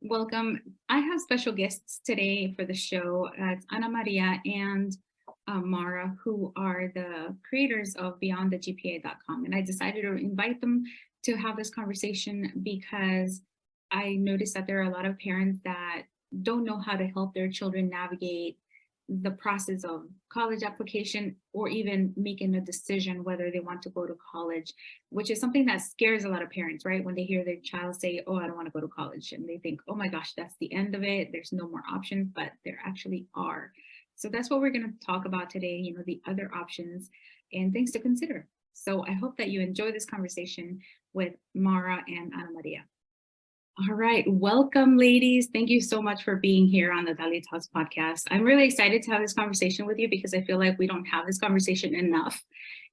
Welcome. I have special guests today for the show. It's Annamaria and Maura, who are the creators of BeyondTheGPA.com. And I decided to invite them to have this conversation because I noticed that there are a lot of parents that don't know how to help their children navigate the process of college application or even making a decision whether they want to go to college, which is something that scares a lot of parents, right? When they hear their child say, oh, I don't want to go to college. And they think, oh my gosh, that's the end of it. There's no more options, but there actually are. So that's what we're going to talk about today, the other options and things to consider. So I hope that you enjoy this conversation with Maura and Annamaria. All right, welcome, ladies. Thank you so much for being here on the Dalitalks podcast. I'm really excited to have this conversation with you because I feel like we don't have this conversation enough.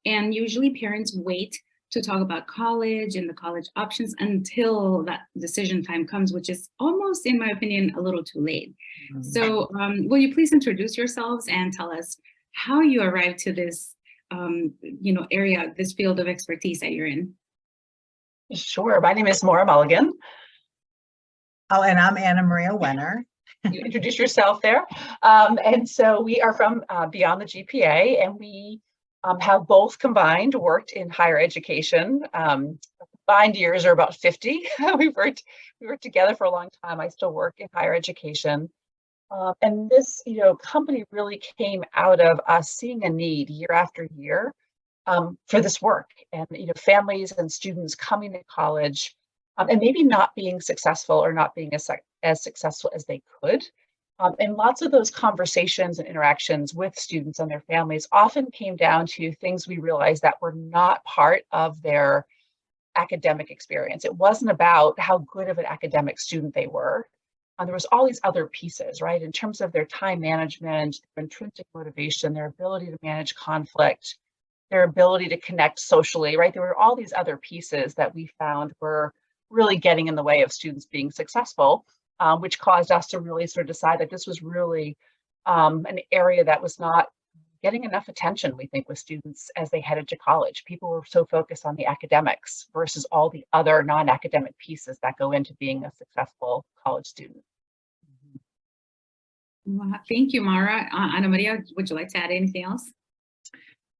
And usually parents wait to talk about college and the college options until that decision time comes, which is almost, in my opinion, a little too late. Mm-hmm. So will you please introduce yourselves and tell us how you arrived to this, area, this field of expertise that you're in? Sure. My name is Maura Mulligan. Oh, and I'm Annamaria Wenner. You introduce yourself there. And so we are from Beyond the GPA, and we have both combined worked in higher education. Combined years are about 50. we worked together for a long time. I still work in higher education. And this, company really came out of us seeing a need year after year for this work, and families and students coming to college and maybe not being successful or not being as successful as they could. And lots of those conversations and interactions with students and their families often came down to things we realized that were not part of their academic experience. It wasn't about how good of an academic student they were. There was all these other pieces, right? In terms of their time management, their intrinsic motivation, their ability to manage conflict, their ability to connect socially, right? There were all these other pieces that we found were really getting in the way of students being successful, which caused us to really sort of decide that this was really an area that was not getting enough attention, we think, with students as they headed to college. People were so focused on the academics versus all the other non-academic pieces that go into being a successful college student. Well, thank you, Maura. Annamaria, would you like to add anything else?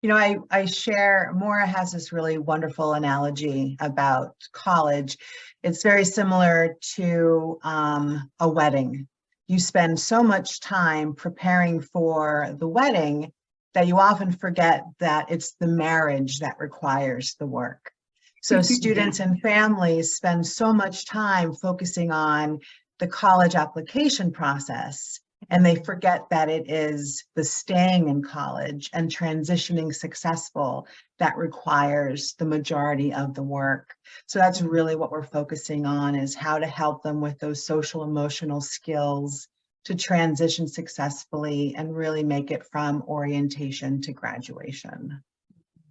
I share, Maura has this really wonderful analogy about college. It's very similar to a wedding. You spend so much time preparing for the wedding that you often forget that it's the marriage that requires the work. So students and families spend so much time focusing on the college application process, and they forget that it is the staying in college and transitioning successful that requires the majority of the work. So that's really what we're focusing on, is how to help them with those social emotional skills to transition successfully and really make it from orientation to graduation.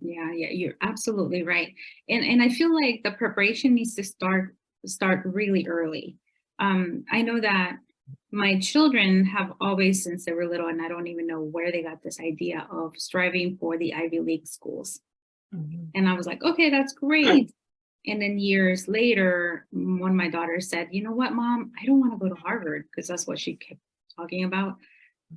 Yeah, you're absolutely right. And I feel like the preparation needs to start really early. I know that my children have always, since they were little, and I don't even know where they got this idea of striving for the Ivy League schools. Mm-hmm. And I was like, okay, that's great. And then years later, one of my daughters said, you know what, Mom, I don't want to go to Harvard, because that's what she kept talking about.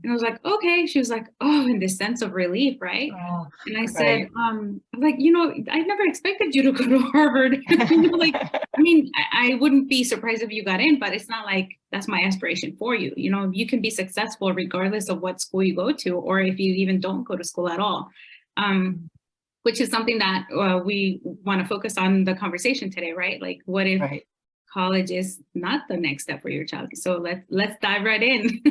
And I was like, okay. She was like, oh, in this sense of relief, right? Oh, and I said, I'm like, I never expected you to go to Harvard. I wouldn't be surprised if you got in, but it's not like that's my aspiration for you. You can be successful regardless of what school you go to, or if you even don't go to school at all, which is something that we want to focus on the conversation today, right? Like, what if college is not the next step for your child? So let's dive right in.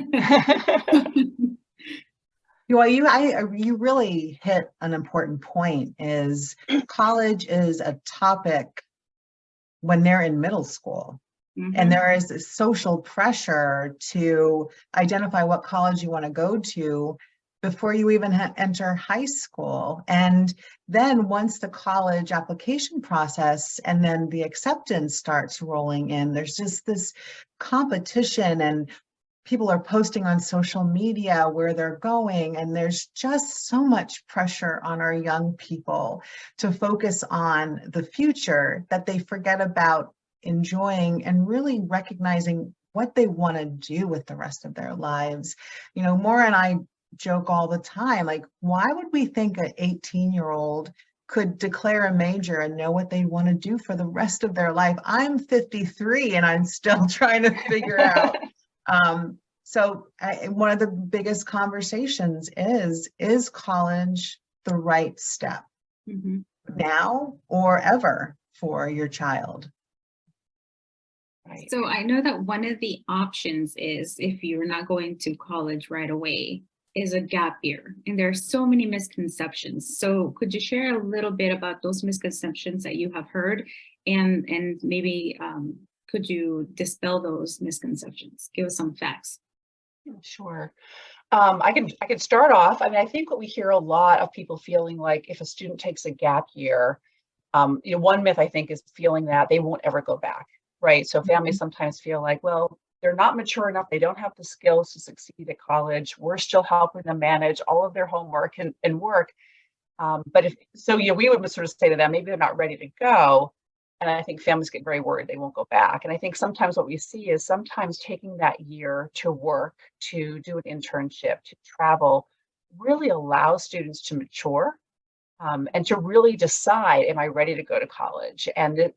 Well, you really hit an important point. Is college is a topic when they're in middle school. Mm-hmm. And there is a social pressure to identify what college you want to go to before you even enter high school. And then once the college application process and then the acceptance starts rolling in, there's just this competition, and people are posting on social media where they're going. And there's just so much pressure on our young people to focus on the future that they forget about enjoying and really recognizing what they want to do with the rest of their lives. You know, Maura and I joke all the time, like, why would we think an 18-year-old could declare a major and know what they want to do for the rest of their life? I'm 53 and I'm still trying to figure out. So one of the biggest conversations is college the right step now or ever for your child? Right. So I know that one of the options is, if you're not going to college right away, is a gap year. And there are so many misconceptions. So could you share a little bit about those misconceptions that you have heard, and maybe could you dispel those misconceptions? Give us some facts. Sure. I can start off. I mean, I think what we hear a lot of people feeling like if a student takes a gap year, you know, one myth I think is feeling that they won't ever go back, right? So families sometimes feel like, well, they're not mature enough. They don't have the skills to succeed at college. We're still helping them manage all of their homework and work. But we would sort of say to them, maybe they're not ready to go. And I think families get very worried they won't go back. And I think sometimes what we see is sometimes taking that year to work, to do an internship, to travel, really allows students to mature and to really decide, am I ready to go to college? And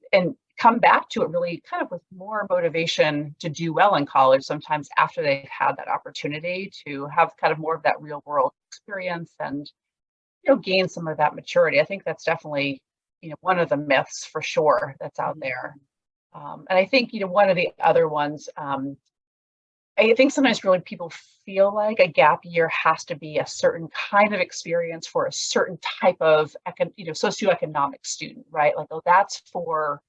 come back to it really kind of with more motivation to do well in college, sometimes after they've had that opportunity to have kind of more of that real world experience and, you know, gain some of that maturity. I think that's definitely, you know, one of the myths for sure that's out there. And I think, you know, one of the other ones, I think sometimes really people feel like a gap year has to be a certain kind of experience for a certain type of, you know, socioeconomic student, right? Like, oh, that's for,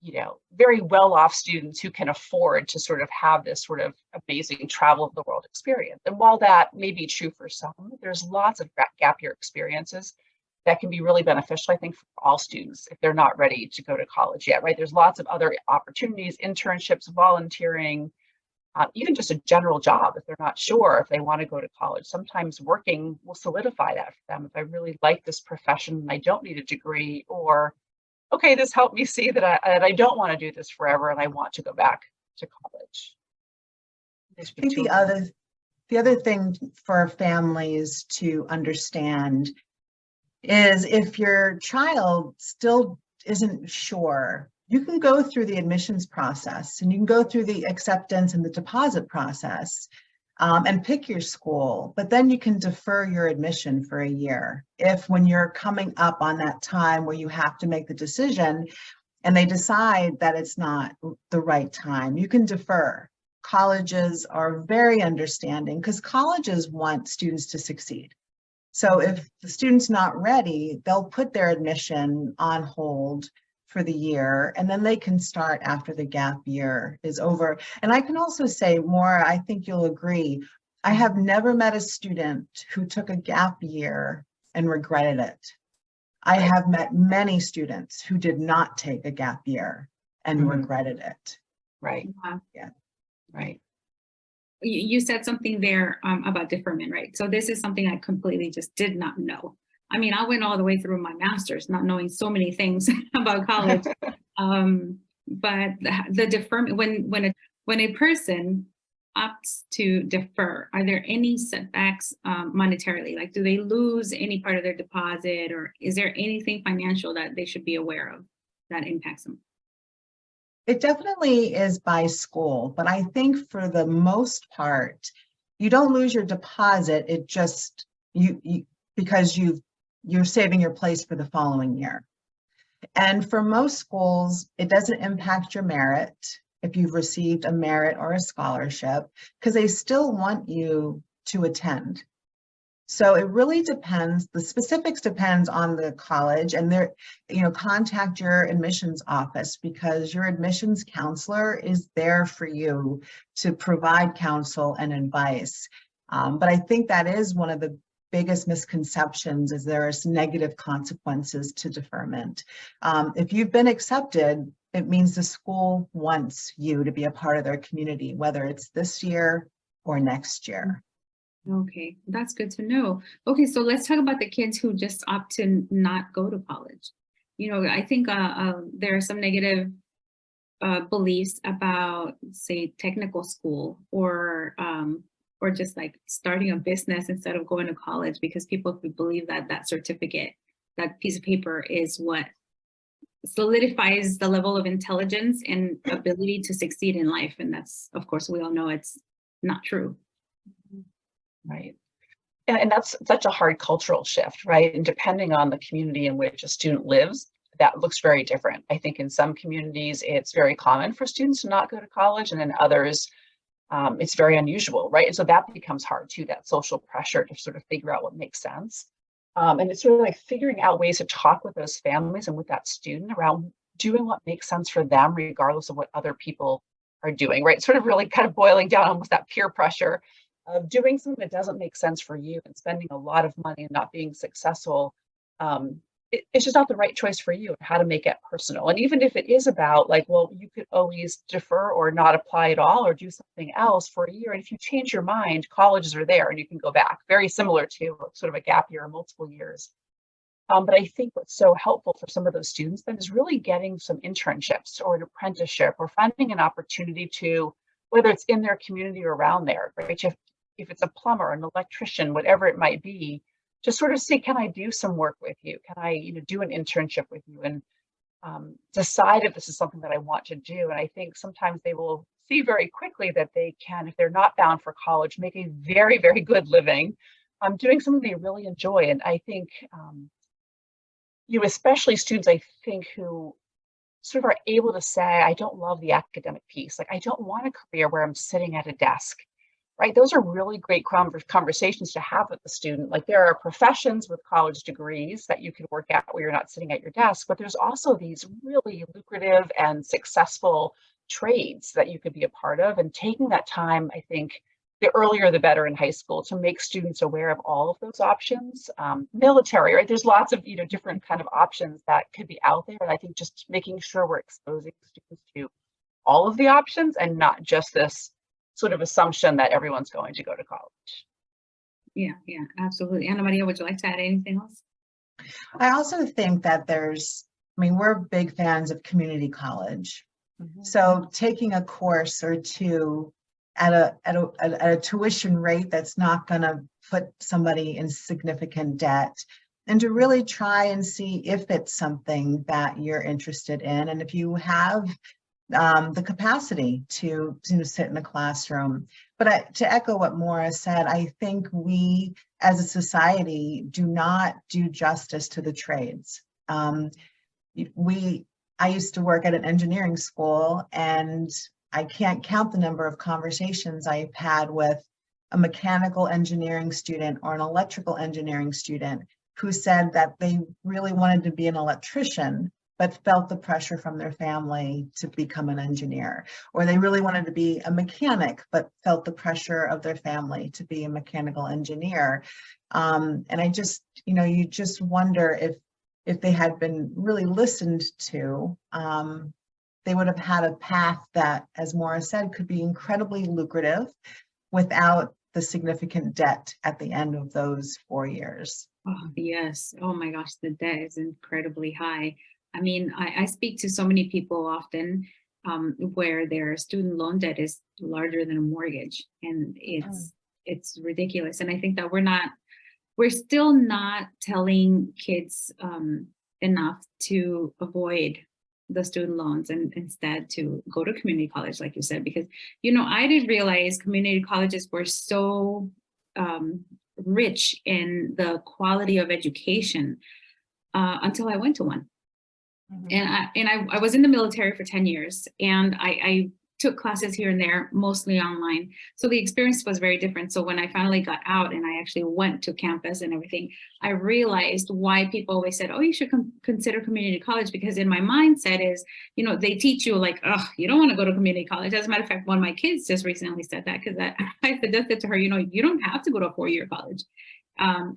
you know, very well-off students who can afford to sort of have this sort of amazing travel of the world experience. And while that may be true for some, there's lots of gap year experiences that can be really beneficial, I think, for all students if they're not ready to go to college yet, right? There's lots of other opportunities, internships, volunteering, even just a general job if they're not sure if they want to go to college. Sometimes working will solidify that for them. If I really like this profession and I don't need a degree, or okay, this helped me see that I don't want to do this forever and I want to go back to college. I think the other thing for families to understand is if your child still isn't sure, you can go through the admissions process and you can go through the acceptance and the deposit process and pick your school, but then you can defer your admission for a year. If when you're coming up on that time where you have to make the decision and they decide that it's not the right time, you can defer. Colleges are very understanding because colleges want students to succeed. So if the student's not ready, they'll put their admission on hold for the year, and then they can start after the gap year is over. And I can also say, Maura, I think you'll agree, I have never met a student who took a gap year and regretted it. I have met many students who did not take a gap year and regretted it. Right. Yeah. Right. You said something there about deferment, right? So this is something I completely just did not know. I mean, I went all the way through my master's, not knowing so many things about college. But the deferment, when a person opts to defer, are there any setbacks monetarily? Like, do they lose any part of their deposit, or is there anything financial that they should be aware of that impacts them? It definitely is by school, but I think for the most part, you don't lose your deposit. It just because you're saving your place for the following year. And for most schools, it doesn't impact your merit if you've received a merit or a scholarship, because they still want you to attend. So it really depends. The specifics depends on the college, and contact your admissions office, because your admissions counselor is there for you to provide counsel and advice. But I think that is one of the biggest misconceptions, is there's negative consequences to deferment. If you've been accepted, it means the school wants you to be a part of their community, whether it's this year or next year. Okay, that's good to know. Okay, so let's talk about the kids who just opt to not go to college. You know, I think there are some negative beliefs about, say, technical school or just like starting a business instead of going to college, because people believe that that certificate, that piece of paper is what solidifies the level of intelligence and ability to succeed in life. And that's, of course, we all know it's not true. Right. And that's such a hard cultural shift, right? And depending on the community in which a student lives, that looks very different. I think in some communities, it's very common for students to not go to college, and in others, it's very unusual, right? And so that becomes hard too, that social pressure to sort of figure out what makes sense. And it's really like figuring out ways to talk with those families and with that student around doing what makes sense for them, regardless of what other people are doing, right? Sort of really kind of boiling down almost that peer pressure of doing something that doesn't make sense for you and spending a lot of money and not being successful. It's just not the right choice for you, and how to make it personal. And even if it is about like, well, you could always defer or not apply at all or do something else for a year. And if you change your mind, colleges are there and you can go back. Very similar to sort of a gap year or multiple years. But I think what's so helpful for some of those students then is really getting some internships or an apprenticeship or finding an opportunity to, whether it's in their community or around there, right? If it's a plumber, an electrician, whatever it might be, just sort of say, can I do some work with you? Can I, do an internship with you, and decide if this is something that I want to do? And I think sometimes they will see very quickly that they can, if they're not bound for college, make a very, very good living doing something they really enjoy. And I think, especially students, I think, who sort of are able to say, I don't love the academic piece. Like, I don't want a career where I'm sitting at a desk. Right? Those are really great conversations to have with the student. Like, there are professions with college degrees that you can work at where you're not sitting at your desk, but there's also these really lucrative and successful trades that you could be a part of. And taking that time, I think, the earlier the better in high school, to make students aware of all of those options. Military, right? There's lots of different kind of options that could be out there. And I think just making sure we're exposing students to all of the options and not just this sort of assumption that everyone's going to go to college. Yeah, absolutely. Annamaria, would you like to add anything else? I also think that we're big fans of community college. Mm-hmm. So taking a course or two at a tuition rate that's not going to put somebody in significant debt, and to really try and see if it's something that you're interested in, and if you have the capacity to sit in a classroom. But to echo what Maura said, I think we as a society do not do justice to the trades. I used to work at an engineering school, and I can't count the number of conversations I've had with a mechanical engineering student or an electrical engineering student who said that they really wanted to be an electrician, but felt the pressure from their family to become an engineer, or they really wanted to be a mechanic, but felt the pressure of their family to be a mechanical engineer. And I just, you just wonder if they had been really listened to, they would have had a path that, as Maura said, could be incredibly lucrative without the significant debt at the end of those 4 years. Oh, yes. Oh my gosh, the debt is incredibly high. I mean, I speak to so many people often where their student loan debt is larger than a mortgage, and it's ridiculous. And I think that we're still not telling kids enough to avoid the student loans and instead to go to community college, like you said, because, I didn't realize community colleges were so rich in the quality of education until I went to one. Mm-hmm. And I was in the military for 10 years, and I took classes here and there, mostly online. So the experience was very different. So when I finally got out and I actually went to campus and everything, I realized why people always said, oh, you should consider community college, because in my mindset is, they teach you like, oh, you don't want to go to community college. As a matter of fact, one of my kids just recently said that, because I suggested to her, you don't have to go to a 4-year college,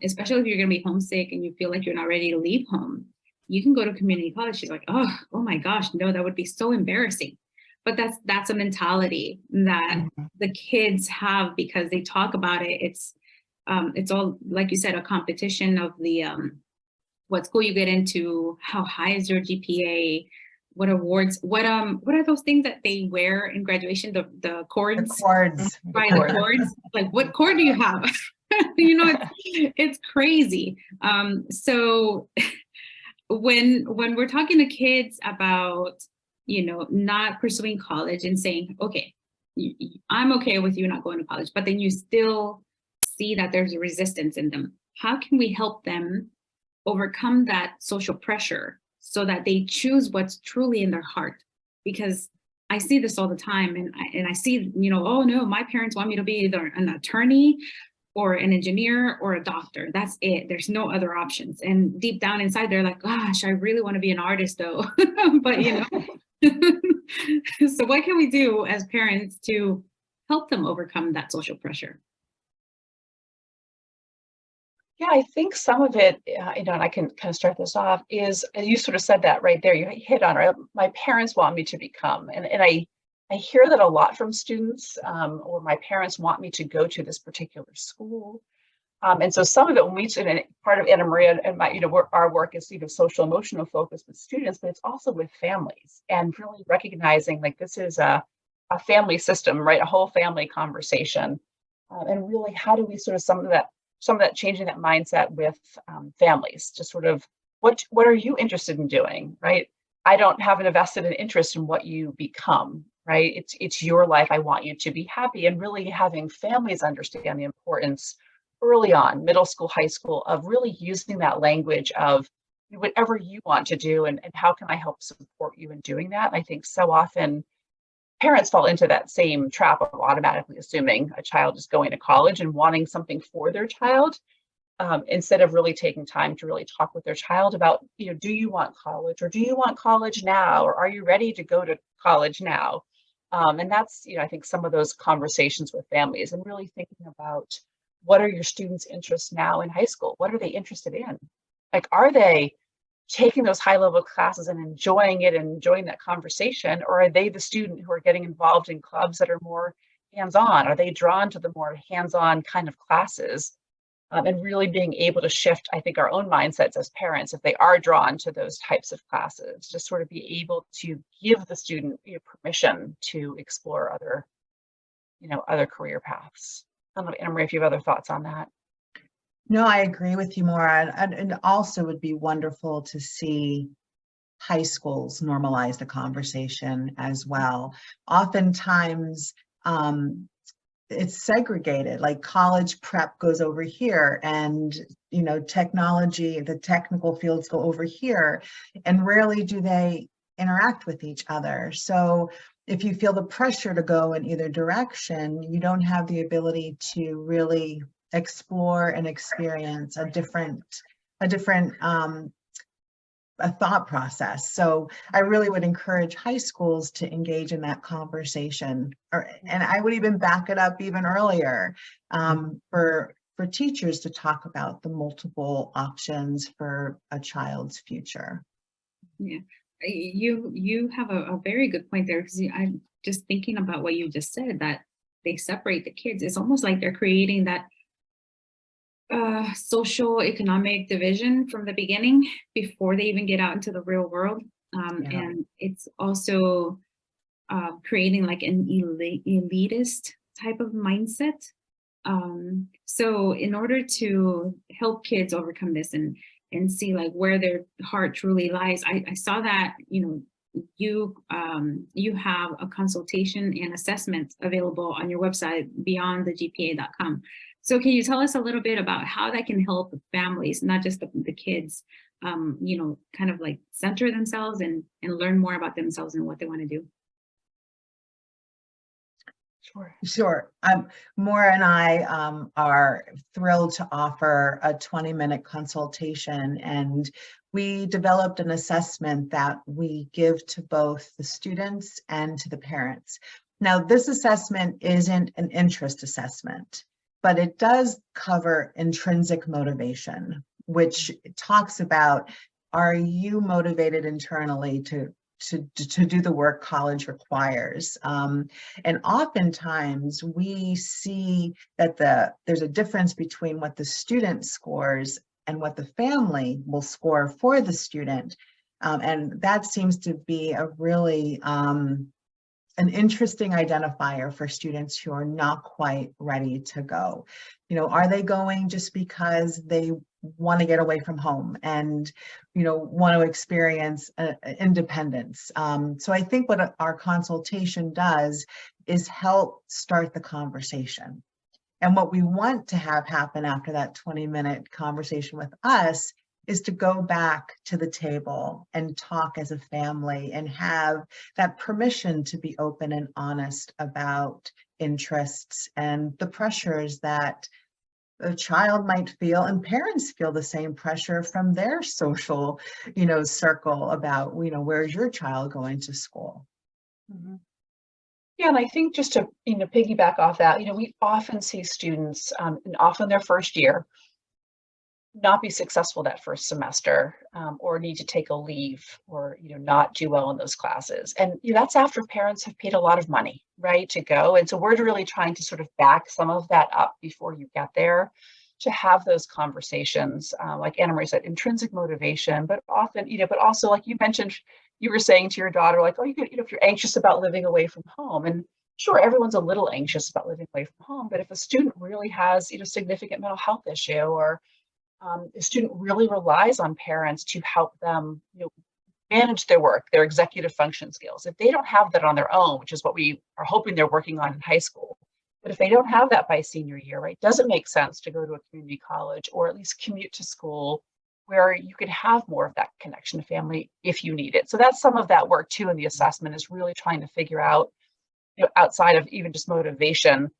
especially if you're going to be homesick and you feel like you're not ready to leave home. You can go to community college. She's like, oh my gosh, no, that would be so embarrassing. But that's a mentality that the kids have, because they talk about it. It's all, like you said, a competition of the what school you get into, how high is your GPA, what awards, what are those things that they wear in graduation, the The cords, cords. right, the cords, like what cord do you have? You know, it's crazy. So when we're talking to kids about, you know, not pursuing college and saying, okay, I'm okay with you not going to college, but then you still see that there's a resistance in them. How can we help them overcome that social pressure so that they choose what's truly in their heart? Because I see this all the time, and I see, you know, oh no, my parents want me to be either an attorney or an engineer or a doctor. That's it. There's no other options. And deep down inside, they're like, gosh, I really want to be an artist though. But you know, so what can we do as parents to help them overcome that social pressure? Yeah, I think some of it, you know, and I can kind of start this off, is you sort of said that right there. You hit on it. My parents want me to become, and I hear that a lot from students, or my parents want me to go to this particular school. And so some of it, when we, and part of Annamaria and my, you know, our work is, you know, social emotional focus with students, but it's also with families, and really recognizing like this is a family system, right? A whole family conversation, and really how do we sort of some of that changing that mindset with families to sort of what are you interested in doing, right? I don't have an vested interest in what you become, right? It's your life. I want you to be happy, and really having families understand the importance early on, middle school, high school, of really using that language of whatever you want to do, and how can I help support you in doing that? I think so often parents fall into that same trap of automatically assuming a child is going to college and wanting something for their child, instead of really taking time to really talk with their child about, you know, do you want college, or do you want college now, or are you ready to go to college now? And that's, you know, I think some of those conversations with families, and really thinking about what are your students' interests now in high school? What are they interested in? Like, are they taking those high level classes and enjoying it and enjoying that conversation? Or are they the student who are getting involved in clubs that are more hands-on? Are they drawn to the more hands-on kind of classes? And really being able to shift, I think, our own mindsets as parents, if they are drawn to those types of classes, just sort of be able to give the student, you know, permission to explore other, you know, other career paths. I don't know, Annamaria, if you have other thoughts on that. No, I agree with you, Maura. And also would be wonderful to see high schools normalize the conversation as well. Oftentimes, it's segregated, like college prep goes over here, and you know, technology, the technical fields go over here, and rarely do they interact with each other. So if you feel the pressure to go in either direction, you don't have the ability to really explore and experience a different a thought process. So I really would encourage high schools to engage in that conversation, and I would even back it up even earlier, for teachers to talk about the multiple options for a child's future. Yeah, you have a very good point there, because I'm just thinking about what you just said, that they separate the kids. It's almost like they're creating that social economic division from the beginning before they even get out into the real world. And it's also creating like an elitist type of mindset. So in order to help kids overcome this and see like where their heart truly lies, I saw that, you know, you have a consultation and assessment available on your website, beyondthegpa.com. So can you tell us a little bit about how that can help families, not just the kids, you know, kind of like center themselves and learn more about themselves and what they want to do? Sure. Maura and I are thrilled to offer a 20-minute consultation, and we developed an assessment that we give to both the students and to the parents. Now, this assessment isn't an interest assessment, but it does cover intrinsic motivation, which talks about, are you motivated internally to do the work college requires? And oftentimes we see that there's a difference between what the student scores and what the family will score for the student. And that seems to be a really an interesting identifier for students who are not quite ready to go. You know, are they going just because they want to get away from home and, you know, want to experience independence? So I think what our consultation does is help start the conversation. And what we want to have happen after that 20-minute conversation with us is to go back to the table and talk as a family and have that permission to be open and honest about interests and the pressures that a child might feel, and parents feel the same pressure from their social, you know, circle about, you know, where's your child going to school? Mhm. Yeah, and I think just to, piggyback off that, we often see students, and often their first year, not be successful that first semester, or need to take a leave, or not do well in those classes, and that's after parents have paid a lot of money, right, to go. And so we're really trying to sort of back some of that up before you get there, to have those conversations, like Annamaria said, intrinsic motivation, but often, but also, like you mentioned, you were saying to your daughter, like, oh, you could, if you're anxious about living away from home, and sure, everyone's a little anxious about living away from home, but if a student really has, significant mental health issue, or the student really relies on parents to help them, manage their work, their executive function skills. If they don't have that on their own, which is what we are hoping they're working on in high school, but if they don't have that by senior year, right, does it make sense to go to a community college, or at least commute to school where you can have more of that connection to family if you need it? So that's some of that work too in the assessment, is really trying to figure out, outside of even just motivation,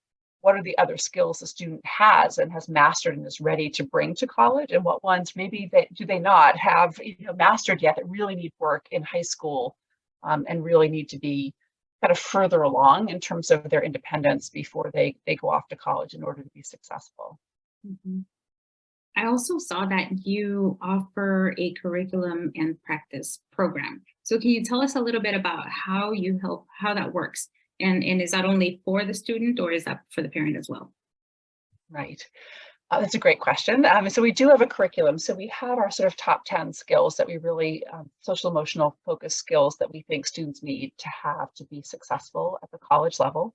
what are the other skills the student has and has mastered and is ready to bring to college, and what ones maybe they not have mastered yet, that really need work in high school, and really need to be kind of further along in terms of their independence before they go off to college in order to be successful. Mm-hmm. I also saw that you offer a curriculum and practice program. So can you tell us a little bit about how that works? And is that only for the student, or is that for the parent as well? Right. That's a great question. So we do have a curriculum. So we have our sort of top 10 skills that we really, social emotional focused skills that we think students need to have to be successful at the college level.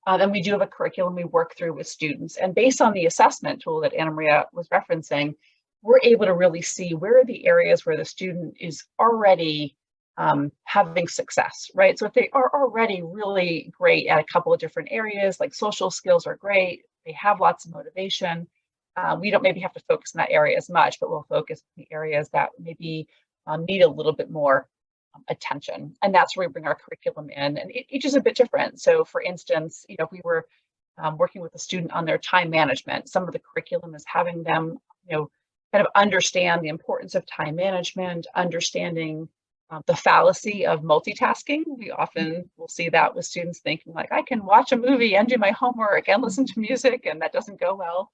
And we do have a curriculum we work through with students. And based on the assessment tool that Annamaria was referencing, we're able to really see where are the areas where the student is already having success, right? So if they are already really great at a couple of different areas, like social skills are great, they have lots of motivation, we don't maybe have to focus in that area as much, but we'll focus on the areas that maybe need a little bit more attention. And that's where we bring our curriculum in. And each is a bit different. So for instance, if we were working with a student on their time management, some of the curriculum is having them, kind of understand the importance of time management, understanding the fallacy of multitasking. We often will see that with students thinking like, I can watch a movie and do my homework and listen to music, and that doesn't go well.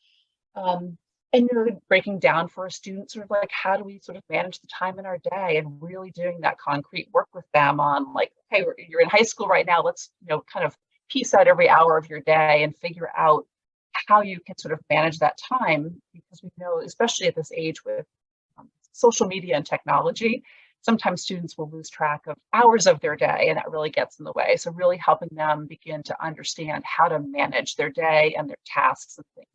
And breaking down for a student sort of like, how do we sort of manage the time in our day, and really doing that concrete work with them on like, hey, you're in high school right now, let's kind of piece out every hour of your day and figure out how you can sort of manage that time, because we know, especially at this age with social media and technology, sometimes students will lose track of hours of their day, and that really gets in the way. So really helping them begin to understand how to manage their day and their tasks and things.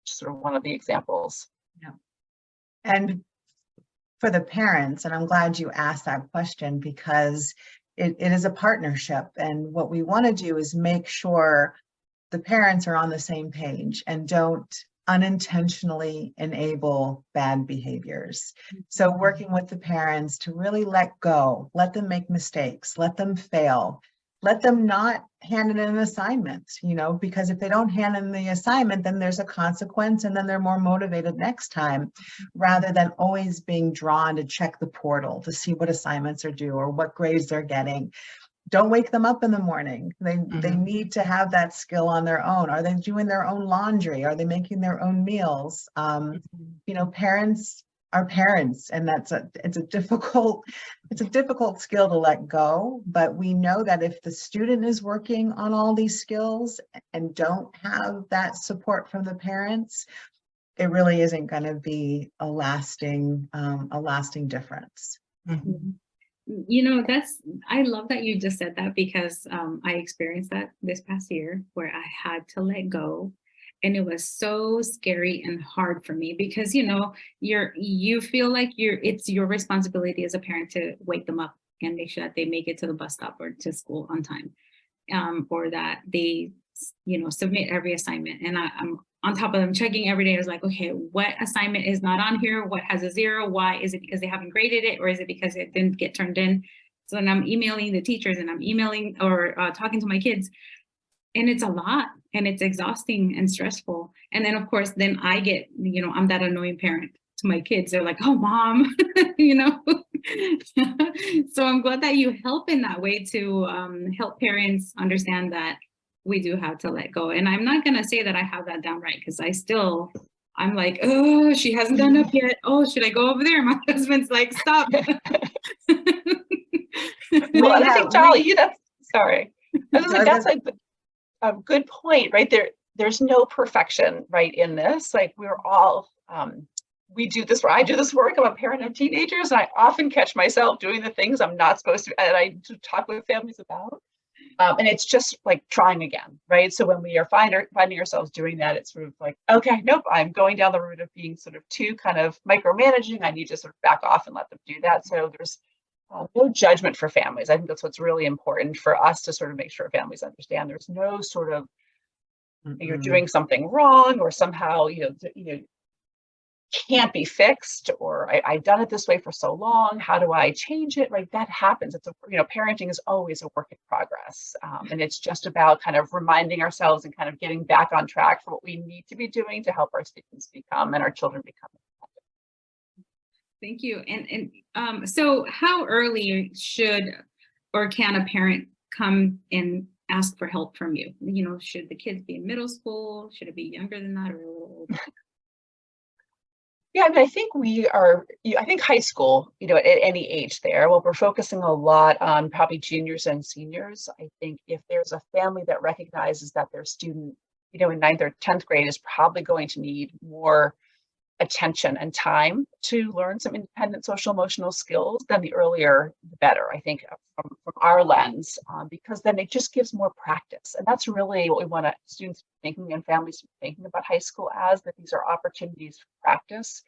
Sort of one of the examples. Yeah. And for the parents, and I'm glad you asked that question, because it is a partnership. And what we want to do is make sure the parents are on the same page and don't unintentionally enable bad behaviors. So working with the parents to really let go, let them make mistakes, let them fail, let them not hand in an assignment, because if they don't hand in the assignment, then there's a consequence, and then they're more motivated next time, rather than always being drawn to check the portal to see what assignments are due or what grades they're getting. Don't wake them up in the morning. They need to have that skill on their own. Are they doing their own laundry? Are they making their own meals? Parents are parents, and it's a difficult skill to let go. But we know that if the student is working on all these skills and don't have that support from the parents, it really isn't going to be a lasting difference. Mhm. You know, I love that you just said that, because I experienced that this past year where I had to let go. And it was so scary and hard for me because, you know, you feel like it's your responsibility as a parent to wake them up and make sure that they make it to the bus stop or to school on time, or that they, you know, submit every assignment. And I'm on top of them checking every day. I was like, okay, what assignment is not on here? What has a 0? Why? Is it because they haven't graded it, or is it because it didn't get turned in? So then I'm emailing the teachers and I'm emailing or talking to my kids, and it's a lot, and it's exhausting and stressful. And then of course, then I get, you know, I'm that annoying parent to my kids. They're like, oh, mom, you know. So I'm glad that you help in that way to help parents understand that we do have to let go. And I'm not going to say that I have that down right, because I'm like, oh, she hasn't done up yet. Oh, should I go over there? My husband's like, stop. Well, and I think, Dolly, sorry. I was like, that's like a good point, right? There's no perfection, right, in this. Like, we're all, we do this, I do this work. I'm a parent of teenagers, and I often catch myself doing the things I'm not supposed to, and I talk with families about. And it's just like trying again, right? So when we are finding ourselves doing that, it's sort of like, okay, nope, I'm going down the route of being sort of too kind of micromanaging. I need to sort of back off and let them do that. So there's no judgment for families. I think that's what's really important for us to sort of make sure families understand. There's no sort of, you're doing something wrong, or somehow, you know, can't be fixed, or I've done it this way for so long, how do I change it? Right, that happens. It's parenting is always a work in progress, and it's just about kind of reminding ourselves and kind of getting back on track for what we need to be doing to help our students become and our children become. Thank you. And so how early should or can a parent come and ask for help from you? You know, should the kids be in middle school? Should it be younger than that, or a little older? Yeah, I mean, I think high school, you know, at any age there, well, we're focusing a lot on probably juniors and seniors. I think if there's a family that recognizes that their student, you know, in 9th or 10th grade is probably going to need more attention and time to learn some independent social emotional skills, then the earlier the better, I think, from our lens, because then it just gives more practice. And that's really what we want students thinking and families thinking about high school as, that these are opportunities for practice.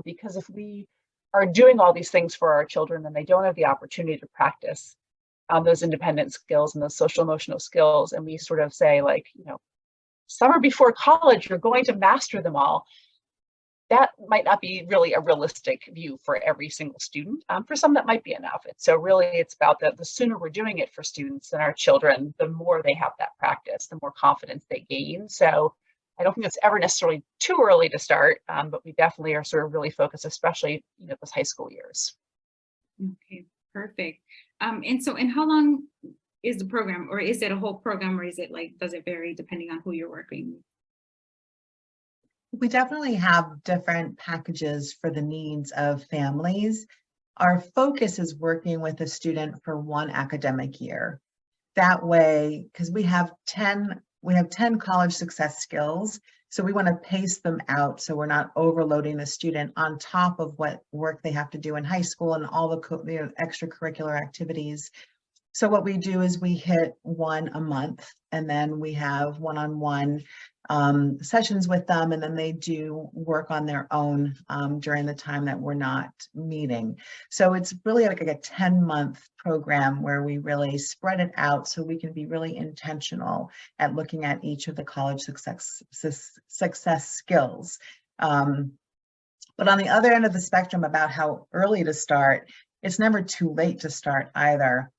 Because if we are doing all these things for our children and they don't have the opportunity to practice those independent skills and those social emotional skills, and we sort of say, like, you know, summer before college, you're going to master them all, that might not be really a realistic view for every single student. For some, that might be enough. So really, it's about the sooner we're doing it for students and our children, the more they have that practice, the more confidence they gain. So I don't think it's ever necessarily too early to start, but we definitely are sort of really focused, especially, you know, those high school years. Okay, perfect. And how long is the program, or is it a whole program, or is it like, does it vary depending on who you're working with? We definitely have different packages for the needs of families. Our focus is working with a student for one academic year. That way, because we have 10 college success skills, so we want to pace them out so we're not overloading the student on top of what work they have to do in high school and all the extracurricular activities. So what we do is we hit one a month, and then we have one-on-one sessions with them, and then they do work on their own during the time that we're not meeting. So it's really like a 10-month program where we really spread it out so we can be really intentional at looking at each of the college success skills. But on the other end of the spectrum about how early to start, it's never too late to start either.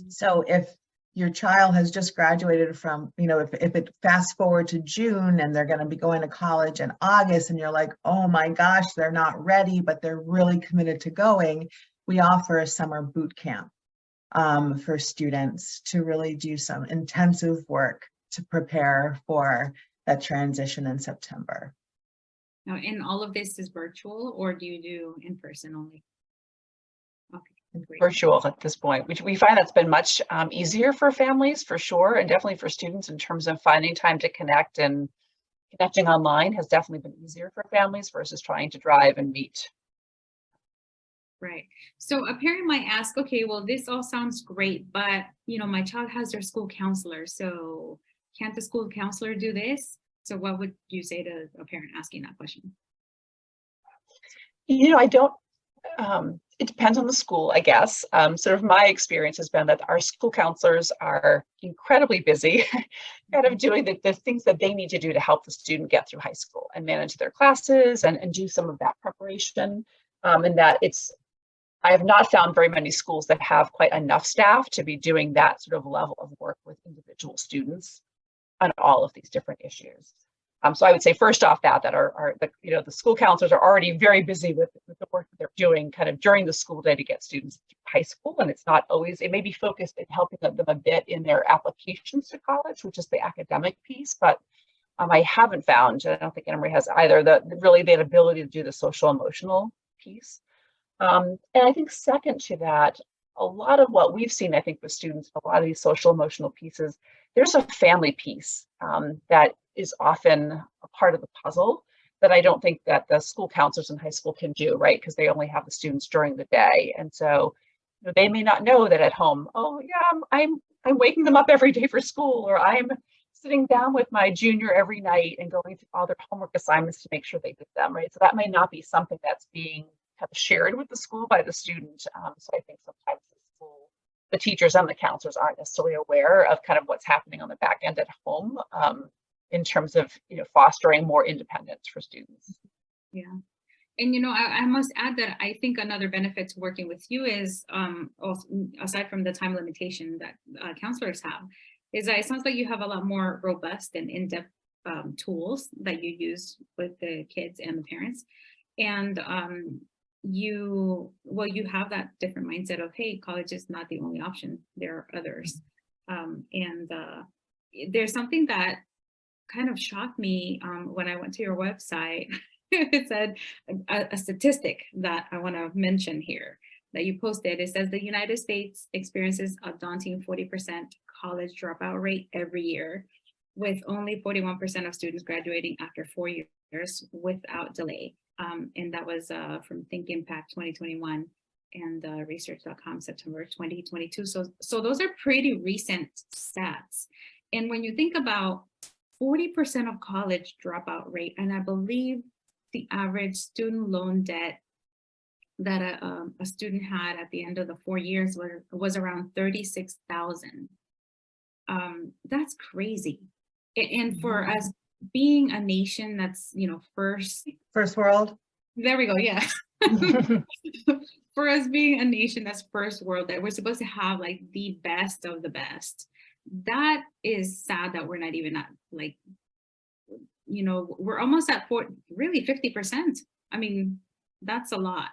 So if your child has just graduated from, you know, if it fast forward to June and they're going to be going to college in August, and you're like, oh my gosh, they're not ready, but they're really committed to going, we offer a summer boot camp for students to really do some intensive work to prepare for that transition in September. Now, and all of this is virtual, or do you do in person only? Okay. Great. Virtual at this point, which we find that's been much easier for families, for sure, and definitely for students in terms of finding time to connect and connecting online has definitely been easier for families versus trying to drive and meet. Right. So a parent might ask, okay, well, this all sounds great, but my child has their school counselor. So can't the school counselor do this? So what would you say to a parent asking that question? I don't, it depends on the school, I guess. Sort of my experience has been that our school counselors are incredibly busy, kind of doing the things that they need to do to help the student get through high school and manage their classes and do some of that preparation. And that I have not found very many schools that have quite enough staff to be doing that sort of level of work with individual students on all of these different issues. So I would say first off that the school counselors are already very busy with the work that they're doing kind of during the school day to get students through high school. And it's not always, it may be focused in helping them a bit in their applications to college, which is the academic piece, but I haven't found, and I don't think Annamaria has either, the ability to do the social emotional piece. And I think second to that, a lot of what we've seen, I think, with students, a lot of these social emotional pieces, there's a family piece that is often a part of the puzzle that I don't think that the school counselors in high school can do, right? Because they only have the students during the day. And so they may not know that at home, oh yeah, I'm waking them up every day for school, or I'm sitting down with my junior every night and going through all their homework assignments to make sure they did them, right? So that may not be something that's being kind of shared with the school by the student. So I think sometimes the teachers and the counselors aren't necessarily aware of kind of what's happening on the back end at home in terms of fostering more independence for students. Yeah. And I must add that I think another benefit to working with you is, also, aside from the time limitation that counselors have, is that it sounds like you have a lot more robust and in-depth tools that you use with the kids and the parents. And you have that different mindset of, hey, college is not the only option. There are others. And there's something that kind of shocked me when I went to your website. It said a statistic that I want to mention here that you posted. It says the United States experiences a daunting 40% college dropout rate every year, with only 41% of students graduating after 4 years without delay. And that was from Think Impact 2021 and research.com September 2022. So those are pretty recent stats. And when you think about 40% of college dropout rate, and I believe the average student loan debt that a student had at the end of the 4 years was around $36,000. That's crazy. And for us being a nation that's, First world. There we go. Yeah. For us being a nation that's first world, that we're supposed to have like the best of the best. That is sad that we're not even at like, we're almost at really 50%. I mean, that's a lot.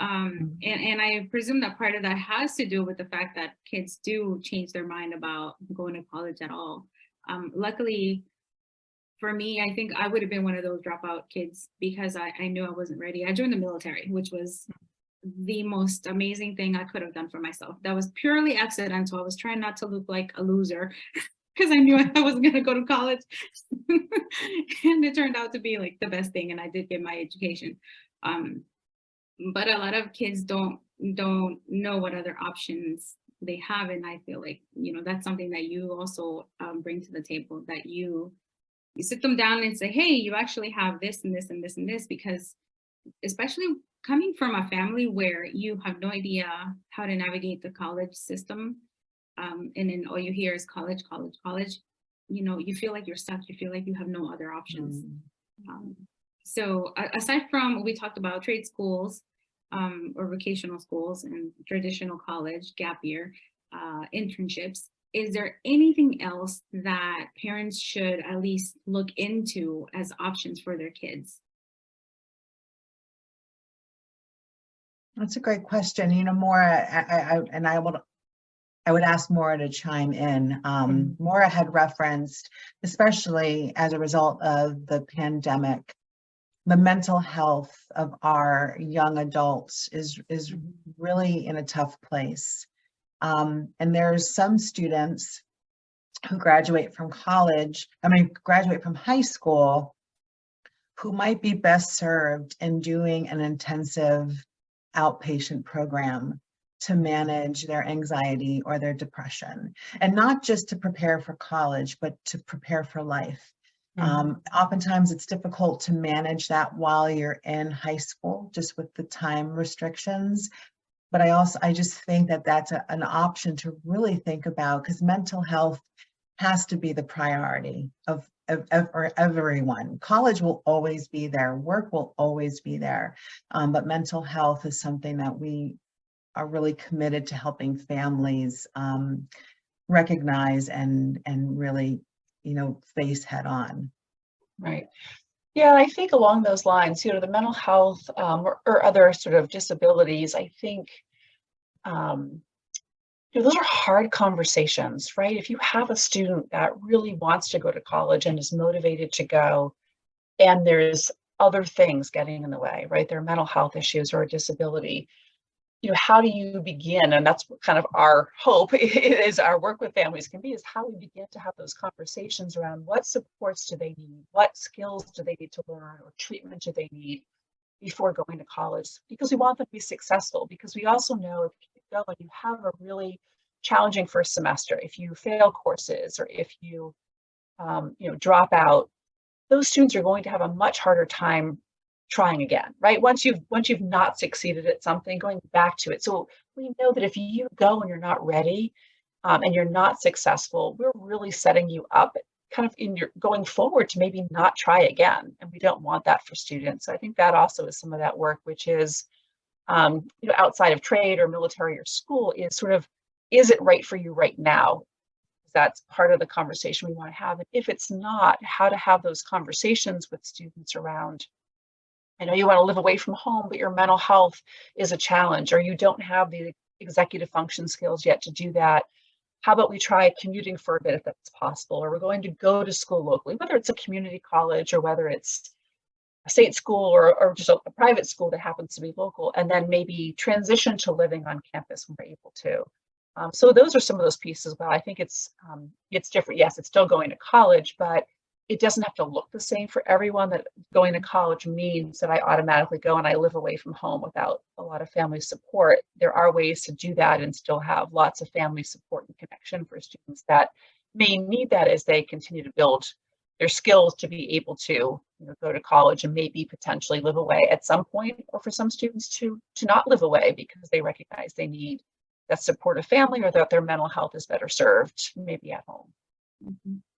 And I presume that part of that has to do with the fact that kids do change their mind about going to college at all. Luckily for me, I think I would have been one of those dropout kids because I knew I wasn't ready. I joined the military, which was the most amazing thing I could have done for myself. That was purely accidental. I was trying not to look like a loser because I knew I wasn't going to go to college. And it turned out to be like the best thing. And I did get my education. But a lot of kids don't know what other options they have. And I feel like, that's something that you also bring to the table, that you sit them down and say, hey, you actually have this and this and this and this, because especially coming from a family where you have no idea how to navigate the college system, and then all you hear is college, college, college, you feel like you're stuck. You feel like you have no other options. So aside from, we talked about trade schools or vocational schools and traditional college, gap year, internships, is there anything else that parents should at least look into as options for their kids? That's a great question. Maura, I would ask Maura to chime in. Maura had referenced, especially as a result of the pandemic, the mental health of our young adults is really in a tough place. And there's some students who graduate from graduate from high school, who might be best served in doing an intensive outpatient program to manage their anxiety or their depression, and not just to prepare for college, but to prepare for life. Oftentimes it's difficult to manage that while you're in high school, just with the time restrictions. But I just think that that's an option to really think about, because mental health has to be the priority of everyone. College will always be there, work will always be there, but mental health is something that we are really committed to helping families recognize and really, face head on. Right. Yeah, I think along those lines, the mental health or other sort of disabilities, I think those are hard conversations, right? If you have a student that really wants to go to college and is motivated to go, and there's other things getting in the way, right? There are mental health issues or a disability. How do you begin? And that's kind of our hope is our work with families can be, is how we begin to have those conversations around what supports do they need, what skills do they need to learn, or treatment do they need before going to college, because we want them to be successful. Because we also know if you go and you have a really challenging first semester, if you fail courses, or if you drop out, those students are going to have a much harder time trying again, right? Once you've not succeeded at something, going back to it. So we know that if you go and you're not ready, and you're not successful, we're really setting you up kind of in your going forward to maybe not try again. And we don't want that for students. So I think that also is some of that work, which is, outside of trade or military or school, is sort of, is it right for you right now? That's part of the conversation we want to have. And if it's not, how to have those conversations with students around, I know you want to live away from home, but your mental health is a challenge, or you don't have the executive function skills yet to do that. How about we try commuting for a bit if that's possible, or we're going to go to school locally, whether it's a community college or whether it's a state school or just a private school that happens to be local, and then maybe transition to living on campus when we're able to. So those are some of those pieces. Well, I think it's different. Yes, it's still going to college, but it doesn't have to look the same for everyone. That going to college means that I automatically go and I live away from home without a lot of family support. There are ways to do that and still have lots of family support and connection for students that may need that as they continue to build their skills to be able to go to college and maybe potentially live away at some point, or for some students to not live away because they recognize they need that supportive family, or that their mental health is better served maybe at home.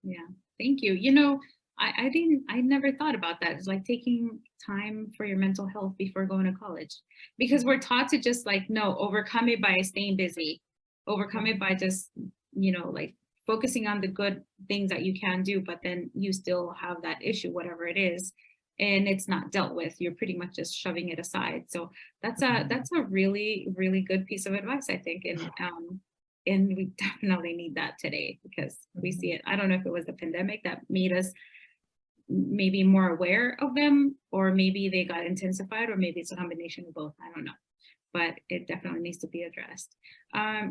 Yeah, thank you. I never thought about that. It's like taking time for your mental health before going to college, because we're taught to just no, overcome it by staying busy, overcome it by just, like focusing on the good things that you can do, but then you still have that issue, whatever it is, and it's not dealt with. You're pretty much just shoving it aside. So that's a really, really good piece of advice, I think. And we definitely need that today, because we see it. I don't know if it was the pandemic that made us maybe more aware of them, or maybe they got intensified, or maybe it's a combination of both. I don't know, but it definitely needs to be addressed.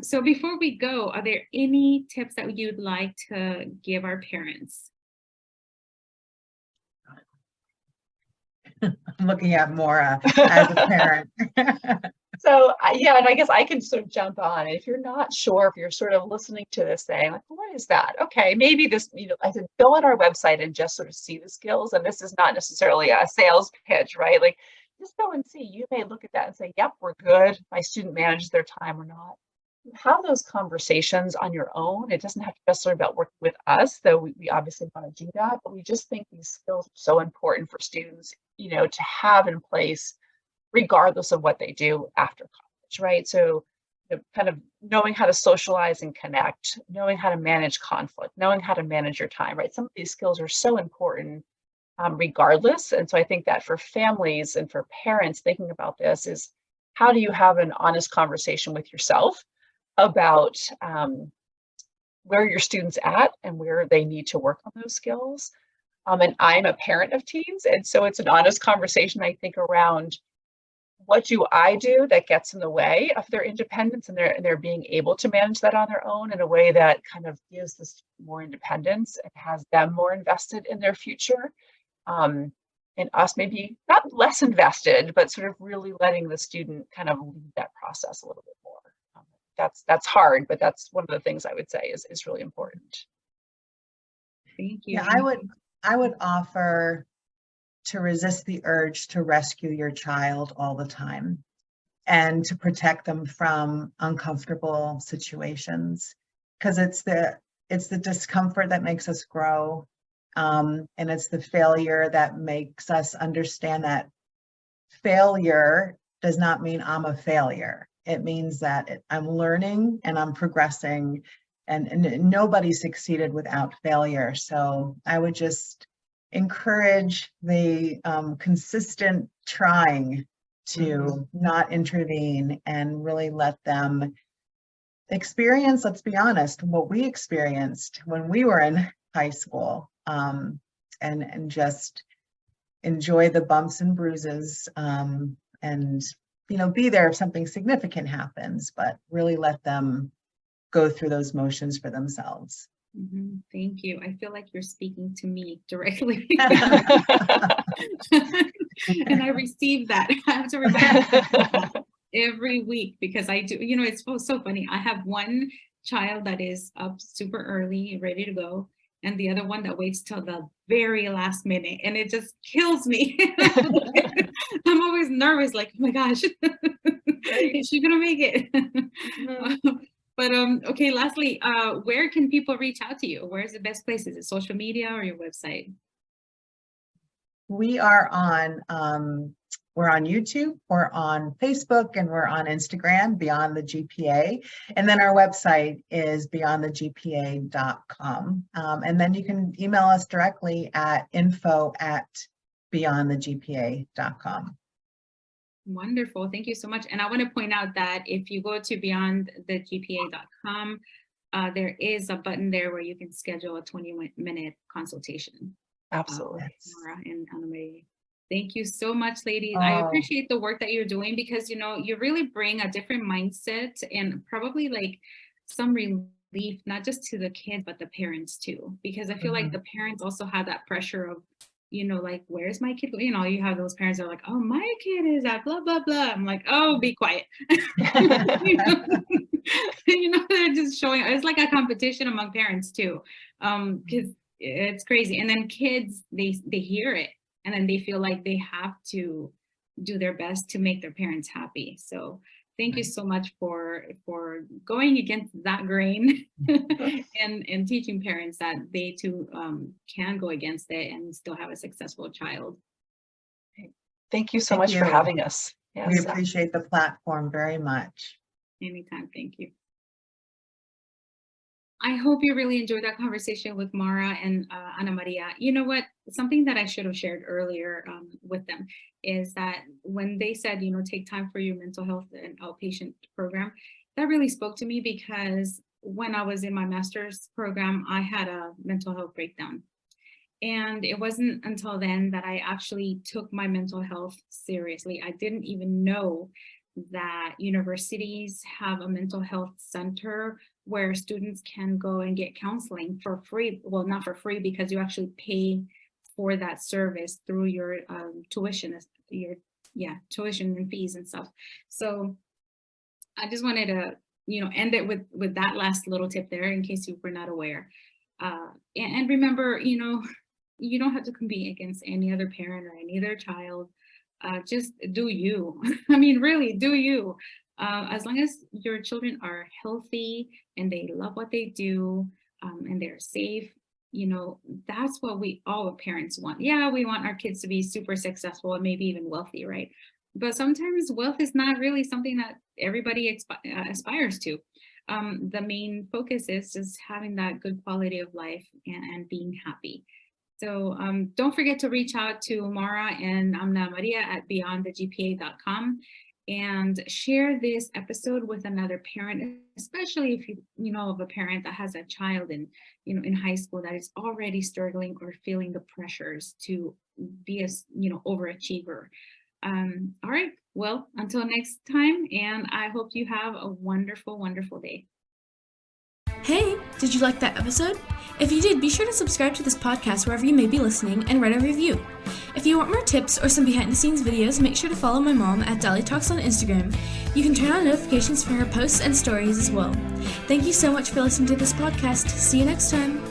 So before we go, are there any tips that you'd like to give our parents? I'm looking at Maura as a parent. So yeah, and I guess I can sort of jump on. If you're not sure, if you're sort of listening to this saying, like, what is that? Okay, maybe this, I said, go on our website and just sort of see the skills. And this is not necessarily a sales pitch, right? Like, just go and see. You may look at that and say, yep, we're good. My student manages their time or not. Have those conversations on your own. It doesn't have to necessarily about working with us, though we obviously want to do that. But we just think these skills are so important for students, to have in place, regardless of what they do after college, right? So kind of knowing how to socialize and connect, knowing how to manage conflict, knowing how to manage your time, right? Some of these skills are so important regardless. And so I think that for families and for parents thinking about this is, how do you have an honest conversation with yourself about where your students at and where they need to work on those skills? And I'm a parent of teens, and so it's an honest conversation, I think, around what do I do that gets in the way of their independence and their being able to manage that on their own in a way that kind of gives this more independence and has them more invested in their future. And us maybe not less invested, but sort of really letting the student kind of lead that process a little bit more. That's hard, but that's one of the things I would say is really important. Thank you. Yeah, I would offer to resist the urge to rescue your child all the time and to protect them from uncomfortable situations, because it's the discomfort that makes us grow. And it's the failure that makes us understand that failure does not mean I'm a failure. It means that I'm learning and I'm progressing, and nobody succeeded without failure. So I would just encourage the consistent trying to not intervene and really let them experience, let's be honest, what we experienced when we were in high school, and just enjoy the bumps and bruises, and be there if something significant happens, but really let them go through those motions for themselves. Thank you. I feel like you're speaking to me directly. And I receive that. I have to remind myself every week, because I do, it's so funny. I have one child that is up super early, ready to go, and the other one that waits till the very last minute, and it just kills me. I'm always nervous, like, oh my gosh, is she gonna make it? But okay, lastly, where can people reach out to you? Where's the best place? Is it social media or your website? We are we're on YouTube, we're on Facebook, and we're on Instagram, Beyond the GPA. And then our website is beyondthegpa.com. And then you can email us directly at info@beyondthegpa.com. Wonderful. Thank you so much. And I want to point out that if you go to beyondthegpa.com, there is a button there where you can schedule a 20-minute consultation. Absolutely. Maura and Annamaria. Thank you so much, ladies. I appreciate the work that you're doing, because you really bring a different mindset and probably like some relief, not just to the kids, but the parents too, because I feel like the parents also have that pressure of, like, where's my kid? You have those parents that are like, oh, my kid is at blah, blah, blah. I'm like, oh, be quiet. They're just showing, it's like a competition among parents too, because it's crazy. And then kids, they hear it, and then they feel like they have to do their best to make their parents happy. So thank you so much for going against that grain and teaching parents that they too can go against it and still have a successful child. Thank you so much for having us. Yes. We appreciate the platform very much. Anytime. Thank you. I hope you really enjoyed that conversation with Maura and Annamaria. You know what? Something that I should have shared earlier with them is that when they said, take time for your mental health and outpatient program, that really spoke to me, because when I was in my master's program, I had a mental health breakdown. And it wasn't until then that I actually took my mental health seriously. I didn't even know that universities have a mental health center where students can go and get counseling for free. Well, not for free, because you actually pay for that service through your tuition and fees and stuff. So I just wanted to, end it with that last little tip there, in case you were not aware. And remember, you don't have to compete against any other parent or any other child. Just do you. I mean, really, do you. As long as your children are healthy and they love what they do, and they're safe, that's what all parents want. Yeah, we want our kids to be super successful and maybe even wealthy, right? But sometimes wealth is not really something that everybody aspires to. The main focus is just having that good quality of life and being happy. So don't forget to reach out to Maura and Annamaria at beyondthegpa.com and share this episode with another parent, especially if you know of a parent that has a child in high school that is already struggling or feeling the pressures to be a overachiever. All right, well, until next time, and I hope you have a wonderful, wonderful day. Hey, did you like that episode? If you did, be sure to subscribe to this podcast wherever you may be listening and write a review. If you want more tips or some behind-the-scenes videos, make sure to follow my mom at Dalitalks on Instagram. You can turn on notifications for her posts and stories as well. Thank you so much for listening to this podcast. See you next time.